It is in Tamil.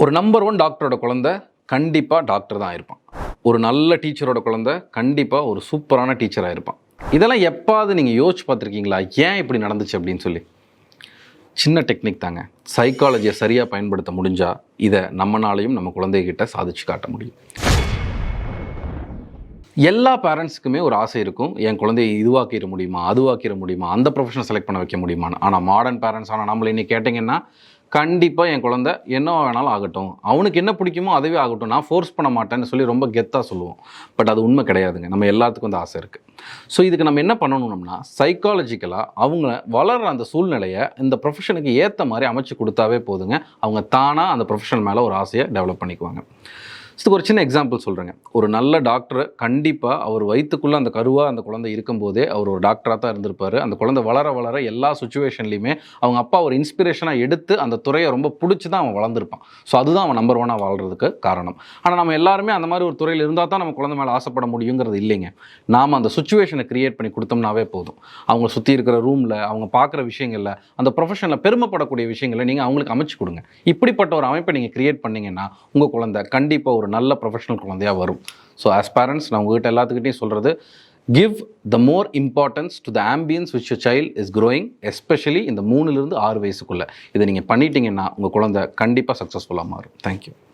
ஒரு நம்பர் 1 டாக்டரோட குழந்தை கண்டிப்பாக டாக்டர் தான் இருப்பான். ஒரு நல்ல டீச்சரோட குழந்தை கண்டிப்பாக ஒரு சூப்பரான டீச்சராக இருப்பான். இதெல்லாம் எப்பாவது நீங்கள் யோசிச்சு பார்த்துருக்கீங்களா? ஏன் இப்படி நடந்துச்சு அப்படின்னு சொல்லி? சின்ன டெக்னிக் தாங்க. சைக்காலஜியை சரியாக பயன்படுத்த முடிஞ்சால் இதை நம்மனாலையும் நம்ம குழந்தைகிட்ட சாதிச்சு காட்ட முடியும். எல்லா பேரண்ட்ஸுக்குமே ஒரு ஆசை இருக்கும், என் குழந்தையை இதுவாக்கிட முடியுமா, அதுவாக்கிட முடியுமா, அந்த ப்ரொஃபஷனை செலக்ட் பண்ண வைக்க முடியுமான்னு. ஆனால் மாடர்ன் பேரண்ட்ஸ் ஆனால் நம்மளை இன்னைக்கு கேட்டிங்கன்னா, கண்டிப்பாக என் குழந்தை என்ன வேணாலும் ஆகட்டும், அவனுக்கு என்ன பிடிக்குமோ அதுவே ஆகட்டும், நான் ஃபோர்ஸ் பண்ண மாட்டேன்னு சொல்லி ரொம்ப கெத்தாக சொல்லுவோம். பட் அது உண்மை கிடையாதுங்க. நம்ம எல்லாத்துக்கும் அந்த ஆசை இருக்குது. ஸோ இதுக்கு நம்ம என்ன பண்ணணும்னா, சைக்காலஜிக்கலாக அவங்க வளர்கிற அந்த சூழ்நிலையை இந்த ப்ரொஃபஷனுக்கு ஏற்ற மாதிரி அமைச்சு கொடுத்தாவே போதுங்க. அவங்க தானாக அந்த ப்ரொஃபஷன் மேலே ஒரு ஆசையை டெவலப் பண்ணிக்குவாங்க. இதுக்கு ஒரு சின்ன எக்ஸாம்பிள் சொல்கிறேங்க. ஒரு நல்ல டாக்டர் கண்டிப்பாக அவர் வயிற்றுக்குள்ளே அந்த கருவாக அந்த குழந்தை இருக்கும்போதே அவர் ஒரு டாக்டராக தான் இருந்திருப்பார். அந்த குழந்தை வளர வளர எல்லா சுச்சுவேஷன்லையுமே அவங்க அப்பா ஒரு இன்ஸ்பிரேஷனாக எடுத்து அந்த துறையை ரொம்ப பிடிச்சி தான் அவன் வளர்ந்துருப்பான். ஸோ அதுதான் அவன் நம்பர் 1 வாழ்கிறதுக்கு காரணம். ஆனால் நம்ம எல்லாருமே அந்த மாதிரி ஒரு துறையில் இருந்தால் தான் நம்ம குழந்தை மேலே ஆசைப்பட முடியுங்கிறது இல்லைங்க. நாம் அந்த சுச்சுவேஷனை க்ரியேட் பண்ணி கொடுத்தோம்னாவே போதும். அவங்க சுற்றி இருக்கிற ரூமில் அவங்க பார்க்குற விஷயங்களில் அந்த ப்ரொஃபஷனில் பெருமைப்படக்கூடிய விஷயங்களை நீங்கள் அவங்களுக்கு அமைச்சு கொடுங்க. இப்படிப்பட்ட ஒரு அமைப்பை நீங்கள் க்ரியேட் பண்ணிங்கன்னா உங்கள் குழந்தை கண்டிப்பாக ஒரு நல்ல ப்ரொஃபஷனல் குழந்தையாக வரும். ஸோ ஆஸ் பேரண்ட்ஸ் நான் உங்ககிட்ட எல்லாத்துக்கிட்டையும் சொல்கிறது, give the more importance to the ambience which your child is growing, especially இந்த 3 to 6 வயசுக்குள்ளே. இதை நீங்கள் பண்ணிட்டீங்கன்னா உங்கள் குழந்தை கண்டிப்பாக சக்ஸஸ்ஃபுல்லாக மாறும். தேங்க்யூ.